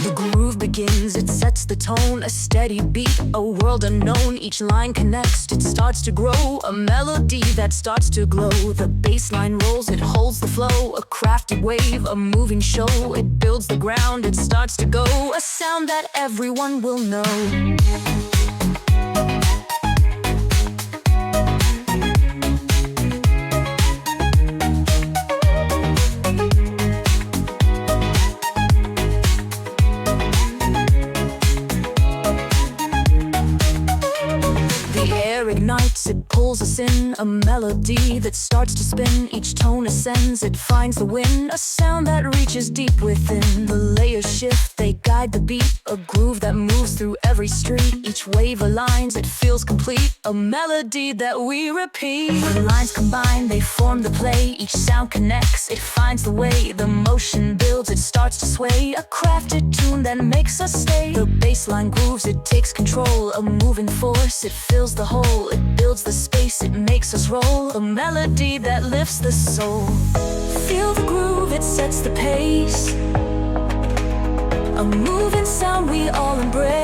The groove begins, it sets the tone, a steady beat, a world unknown. Each line connects, it starts to grow, a melody that starts to glow. The bass line rolls, it holds the flow, a crafted wave, a moving show. It builds the ground, it starts to go, a sound that everyone will know. Ignites, it pulls us in, a melody that starts to spin. Each tone ascends, it finds the wind, a sound that reaches deep within. The layers shift, they guide the beat, a groove that moves through every street. Each wave aligns, it feels complete, a melody that we repeat. The lines combine, they form the play, each sound connects, it finds the way. The motion builds, it starts to sway, a crafted tune that makes us stay. The bass line grooves, it takes control, a moving force, it fills the whole. It builds the space, it makes us roll, a melody that lifts the soul. Feel the groove, it sets the pace, a moving sound we all embrace.